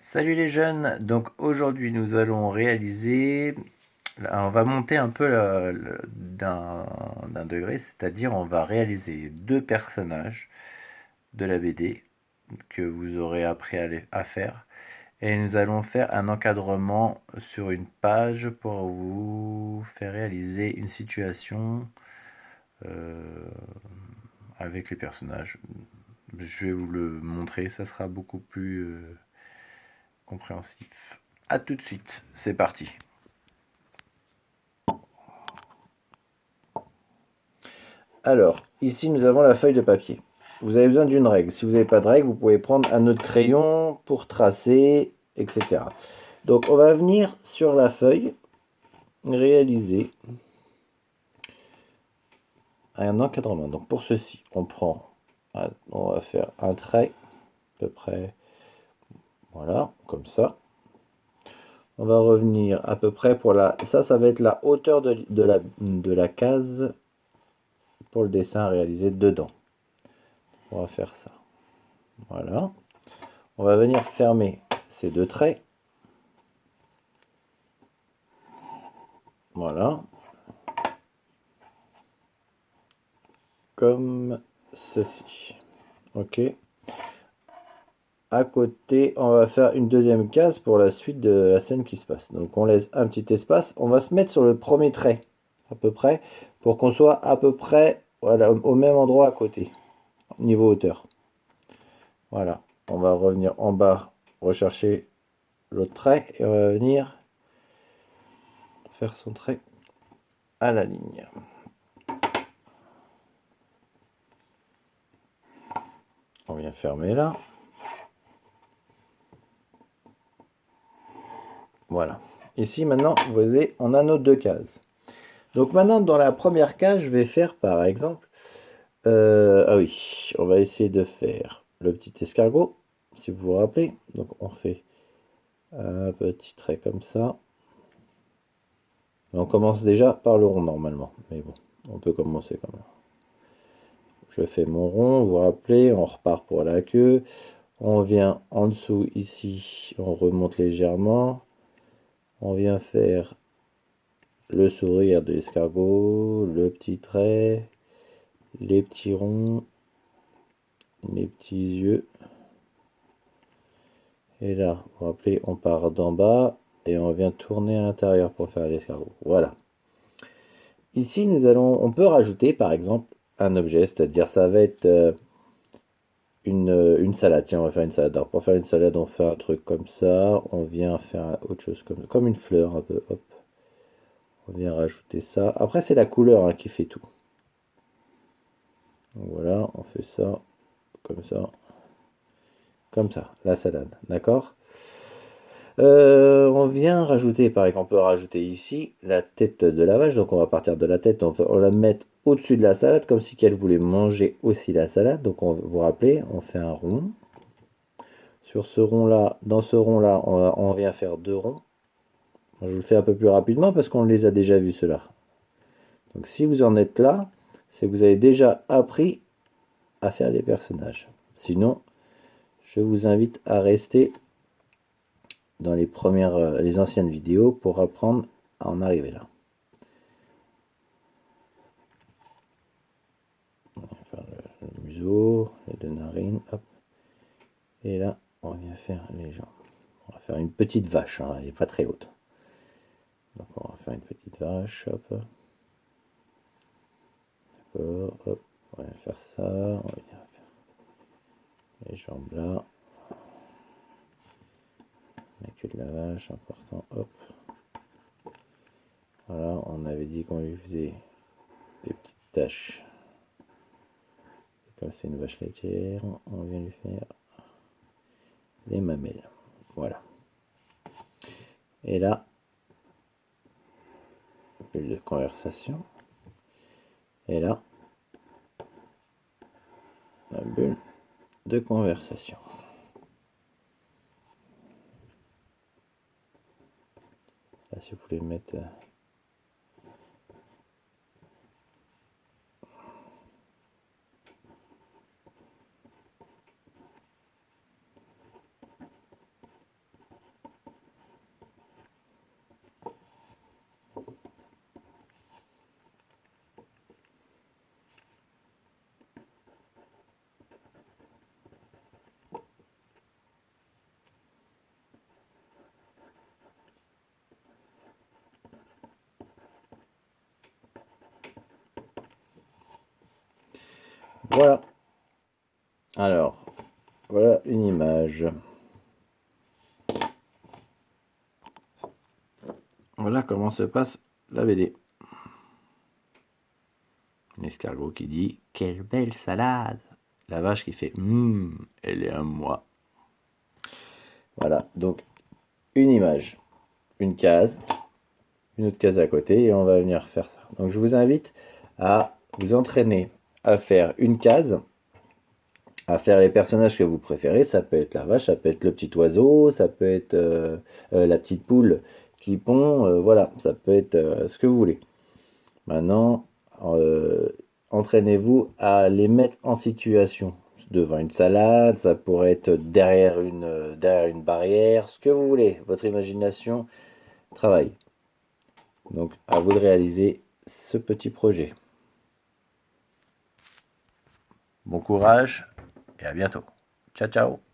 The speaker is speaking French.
Salut les jeunes, donc aujourd'hui nous allons réaliser, on va monter un peu d'un degré, c'est-à-dire on va réaliser deux personnages de la BD que vous aurez appris à faire et nous allons faire un encadrement sur une page pour vous faire réaliser une situation euh, avec les personnages. Je vais vous le montrer, ça sera beaucoup plus compréhensif. A tout de suite, c'est parti. Alors, ici nous avons la feuille de papier. Vous avez besoin d'une règle. Si vous n'avez pas de règle, vous pouvez prendre un autre crayon pour tracer, etc. Donc on va venir sur la feuille réaliser un encadrement. Donc pour ceci, on va faire un trait, à peu près, voilà, comme ça. On va revenir à peu près pour la... Ça va être la hauteur de la case pour le dessin réalisé dedans. On va faire ça. Voilà. On va venir fermer ces deux traits. Voilà. Comme ceci. Ok. À côté, on va faire une deuxième case pour la suite de la scène qui se passe. Donc on laisse un petit espace. On va se mettre sur le premier trait, à peu près, pour qu'on soit à peu près voilà, au même endroit à côté, niveau hauteur. Voilà. On va revenir en bas, rechercher l'autre trait, et on va venir faire son trait à la ligne. On vient fermer là. Voilà. Ici, maintenant, vous voyez, on a nos deux cases. Donc maintenant, dans la première case, je vais faire, par exemple... ah oui, on va essayer de faire le petit escargot, si vous vous rappelez. Donc on fait un petit trait comme ça. On commence déjà par le rond, normalement. Mais bon, on peut commencer comme ça. Je fais mon rond, vous vous rappelez, on repart pour la queue. On vient en dessous, ici, on remonte légèrement. On vient faire le sourire de l'escargot, le petit trait, les petits ronds, les petits yeux. Et là, vous vous rappelez, on part d'en bas et on vient tourner à l'intérieur pour faire l'escargot. Voilà. Ici, on peut rajouter par exemple un objet, c'est-à-dire ça va être une salade. Tiens, on va faire une salade. Alors pour faire une salade, on fait un truc comme ça. On vient faire autre chose comme une fleur un peu. Hop. On vient rajouter ça. Après, c'est la couleur hein, qui fait tout. Donc voilà, on fait ça, comme ça, la salade, d'accord? On vient rajouter, par exemple, on peut rajouter ici la tête de la vache. Donc on va partir de la tête, on va la mettre au-dessus de la salade, comme si elle voulait manger aussi la salade. Donc vous vous rappelez, on fait un rond. Sur ce rond-là, dans ce rond-là, on vient faire deux ronds. Je vous le fais un peu plus rapidement parce qu'on les a déjà vus ceux-là. Donc si vous en êtes là, c'est que vous avez déjà appris à faire les personnages. Sinon, je vous invite à rester dans les anciennes vidéos pour apprendre à en arriver là. On va faire le museau, les deux narines, hop. Et là, on vient faire les jambes. On va faire une petite vache, hein, elle n'est pas très haute. Donc on va faire une petite vache, hop. D'accord, hop. On va faire ça, on va faire les jambes là. La queue de la vache, important, hop. Voilà, on avait dit qu'on lui faisait des petites taches. Comme c'est une vache laitière, on vient lui faire les mamelles. Voilà. Et là, bulle de conversation. Et là, la bulle de conversation. Là, si vous voulez mettre Voilà. Alors, voilà une image. Voilà comment se passe la BD. L'escargot qui dit « Quelle belle salade !» La vache qui fait « elle est à moi !» Voilà, donc une image, une case, une autre case à côté, et on va venir faire ça. Donc je vous invite à vous entraîner à faire une case, à faire les personnages que vous préférez. Ça peut être la vache, ça peut être le petit oiseau, ça peut être la petite poule qui pond, voilà, ça peut être ce que vous voulez. Maintenant, entraînez-vous à les mettre en situation. Devant une salade, ça pourrait être derrière une barrière, ce que vous voulez. Votre imagination travaille. Donc, à vous de réaliser ce petit projet. Bon courage et à bientôt. Ciao, ciao.